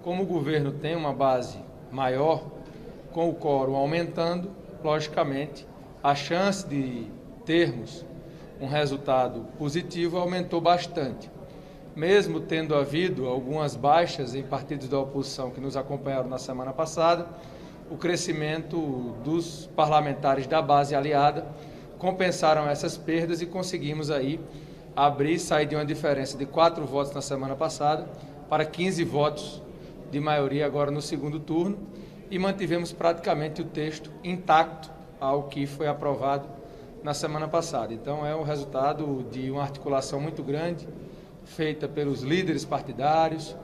como o governo tem uma base maior, com o quórum aumentando, logicamente, a chance de termos um resultado positivo aumentou bastante. Mesmo tendo havido algumas baixas em partidos da oposição que nos acompanharam na semana passada, o crescimento dos parlamentares da base aliada compensaram essas perdas e conseguimos aí sair de uma diferença de 4 votos na semana passada para 15 votos de maioria agora no segundo turno e mantivemos praticamente o texto intacto ao que foi aprovado na semana passada. Então é o resultado de uma articulação muito grande, feita pelos líderes partidários,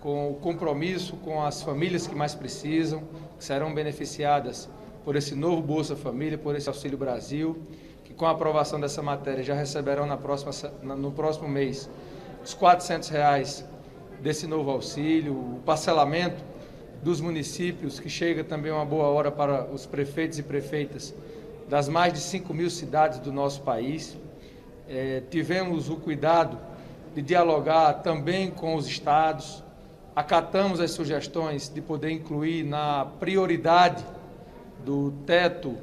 com o compromisso com as famílias que mais precisam, que serão beneficiadas por esse novo Bolsa Família, por esse Auxílio Brasil, que com a aprovação dessa matéria já receberão no próximo mês os R$ 400 desse novo auxílio, o parcelamento dos municípios, que chega também uma boa hora para os prefeitos e prefeitas das mais de 5.000 cidades do nosso país. Tivemos o cuidado de dialogar também com os estados, acatamos as sugestões de poder incluir na prioridade do teto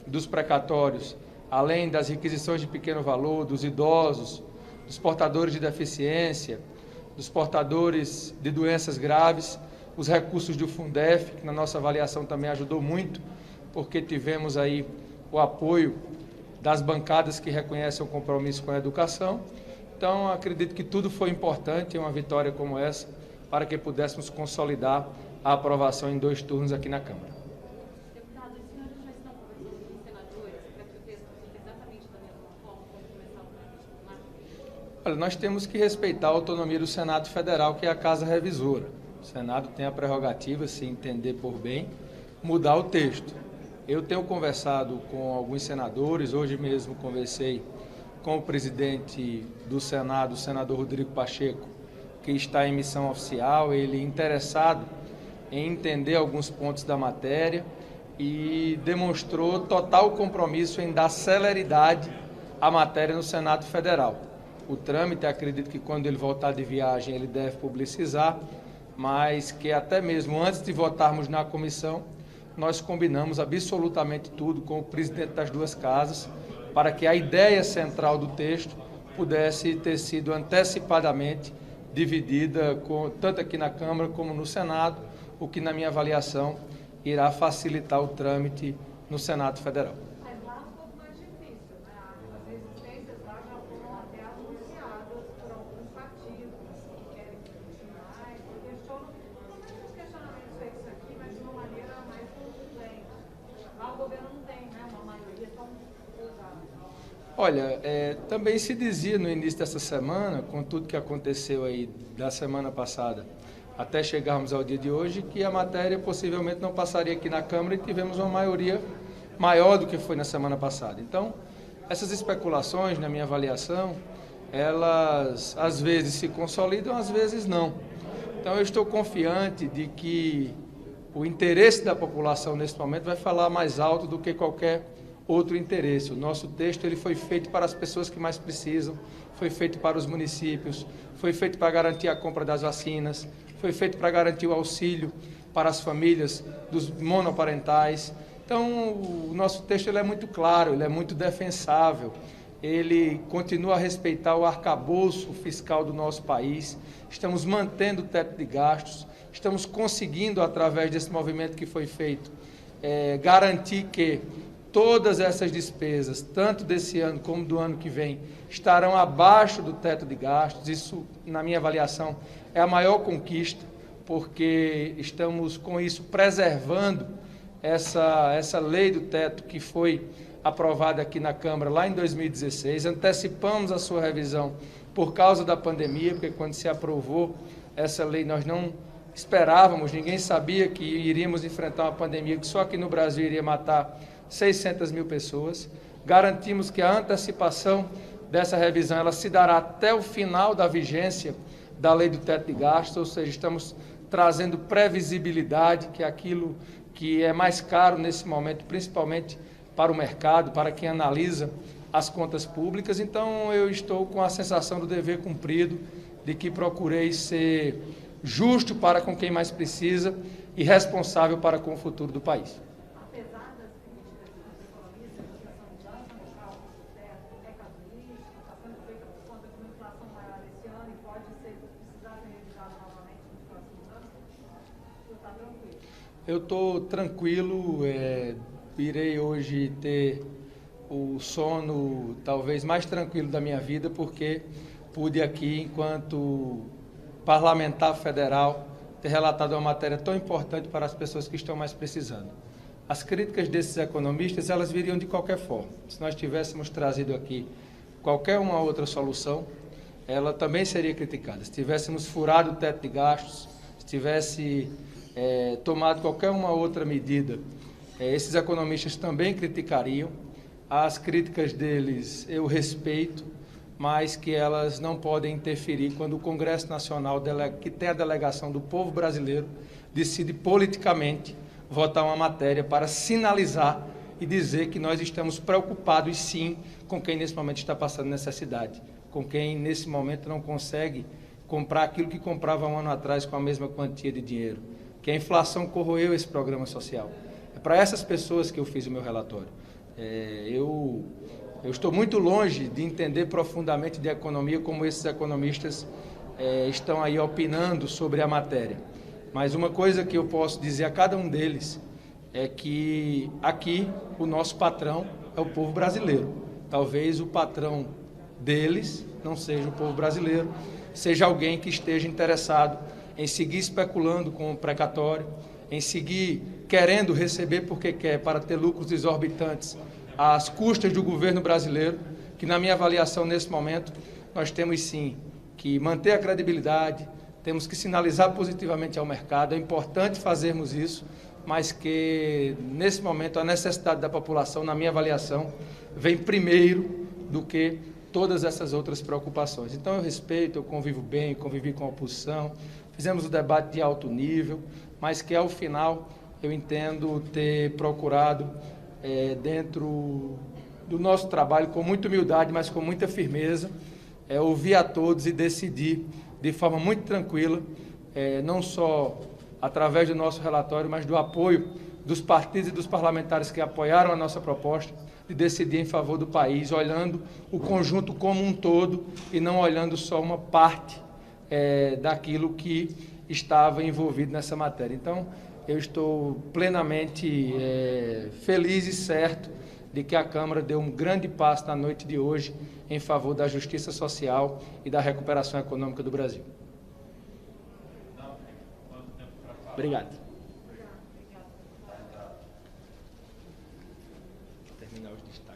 dos precatórios, além das requisições de pequeno valor, dos idosos, dos portadores de deficiência, dos portadores de doenças graves, os recursos do Fundef, que na nossa avaliação também ajudou muito, porque tivemos aí o apoio das bancadas que reconhecem o compromisso com a educação. Então, acredito que tudo foi importante em uma vitória como essa, para que pudéssemos consolidar a aprovação em 2 turnos aqui na Câmara. Deputado, os senhores já estão conversando com os senadores para que o texto fique exatamente da mesma forma como começar o trâmite? Olha, nós temos que respeitar a autonomia do Senado Federal, que é a Casa Revisora. O Senado tem a prerrogativa, se entender por bem, mudar o texto. Eu tenho conversado com alguns senadores, hoje mesmo conversei com o presidente do Senado, o senador Rodrigo Pacheco, que está em missão oficial, ele interessado em entender alguns pontos da matéria e demonstrou total compromisso em dar celeridade à matéria no Senado Federal. O trâmite, acredito que quando ele voltar de viagem ele deve publicizar, mas que até mesmo antes de votarmos na comissão, nós combinamos absolutamente tudo com o presidente das duas casas, para que a ideia central do texto pudesse ter sido antecipadamente dividida tanto aqui na Câmara como no Senado, o que, na minha avaliação, irá facilitar o trâmite no Senado Federal. Mas lá é um pouco mais difícil, né? As resistências lá já foram até anunciadas por alguns partidos que querem discutir mais, que questionam, pelo menos os questionamentos feitos aqui, mas de uma maneira mais contundente. Lá o governo não tem, né, uma maioria tão pesada. Olha, também se dizia no início dessa semana, com tudo que aconteceu aí da semana passada, até chegarmos ao dia de hoje, que a matéria possivelmente não passaria aqui na Câmara e tivemos uma maioria maior do que foi na semana passada. Então, essas especulações, na minha avaliação, elas às vezes se consolidam, às vezes não. Então, eu estou confiante de que o interesse da população nesse momento vai falar mais alto do que qualquer outro interesse. O nosso texto ele foi feito para as pessoas que mais precisam, foi feito para os municípios, foi feito para garantir a compra das vacinas, foi feito para garantir o auxílio para as famílias dos monoparentais. Então, o nosso texto ele é muito claro, ele é muito defensável, ele continua a respeitar o arcabouço fiscal do nosso país, estamos mantendo o teto de gastos, estamos conseguindo, através desse movimento que foi feito, garantir que todas essas despesas, tanto desse ano como do ano que vem, estarão abaixo do teto de gastos. Isso, na minha avaliação, é a maior conquista, porque estamos, com isso, preservando essa lei do teto que foi aprovada aqui na Câmara lá em 2016. Antecipamos a sua revisão por causa da pandemia, porque quando se aprovou essa lei nós não esperávamos, ninguém sabia que iríamos enfrentar uma pandemia que só aqui no Brasil iria matar 600 mil pessoas. Garantimos que a antecipação dessa revisão ela se dará até o final da vigência da lei do teto de gastos, ou seja, estamos trazendo previsibilidade, que é aquilo que é mais caro nesse momento, principalmente para o mercado, para quem analisa as contas públicas. Então, eu estou com a sensação do dever cumprido, de que procurei ser justo para com quem mais precisa e responsável para com o futuro do país. Apesar das críticas dos economistas, a questão de dança no cálculo do teto é casuística, está sendo feita por conta de uma inflação maior esse ano e pode precisar ser revisada novamente nos próximos anos? Você está tranquilo? Eu estou tranquilo, irei hoje ter o sono talvez mais tranquilo da minha vida, porque pude aqui, enquanto parlamentar federal, ter relatado uma matéria tão importante para as pessoas que estão mais precisando. As críticas desses economistas, elas viriam de qualquer forma. Se nós tivéssemos trazido aqui qualquer uma outra solução, ela também seria criticada. Se tivéssemos furado o teto de gastos, se tivesse tomado qualquer uma outra medida, esses economistas também criticariam. As críticas deles eu respeito, mas que elas não podem interferir quando o Congresso Nacional, que tem a delegação do povo brasileiro, decide politicamente votar uma matéria para sinalizar e dizer que nós estamos preocupados, sim, com quem nesse momento está passando necessidade, com quem nesse momento não consegue comprar aquilo que comprava um ano atrás com a mesma quantia de dinheiro, que a inflação corroeu esse programa social. É para essas pessoas que eu fiz o meu relatório. Eu estou muito longe de entender profundamente de economia como esses economistas estão aí opinando sobre a matéria. Mas uma coisa que eu posso dizer a cada um deles é que aqui o nosso patrão é o povo brasileiro. Talvez o patrão deles não seja o povo brasileiro, seja alguém que esteja interessado em seguir especulando com o precatório, em seguir querendo receber porque quer para ter lucros exorbitantes às custas do governo brasileiro, que na minha avaliação nesse momento nós temos sim que manter a credibilidade, temos que sinalizar positivamente ao mercado, é importante fazermos isso, mas que nesse momento a necessidade da população, na minha avaliação, vem primeiro do que todas essas outras preocupações. Então eu respeito, eu convivo bem, convivi com a oposição, fizemos o debate de alto nível, mas que ao final eu entendo ter procurado dentro do nosso trabalho, com muita humildade, mas com muita firmeza, ouvir a todos e decidir de forma muito tranquila, não só através do nosso relatório, mas do apoio dos partidos e dos parlamentares que apoiaram a nossa proposta, de decidir em favor do país, olhando o conjunto como um todo e não olhando só uma parte daquilo que estava envolvido nessa matéria. Então, eu estou plenamente feliz e certo de que a Câmara deu um grande passo na noite de hoje em favor da justiça social e da recuperação econômica do Brasil. Obrigado. Vou terminar os destaques.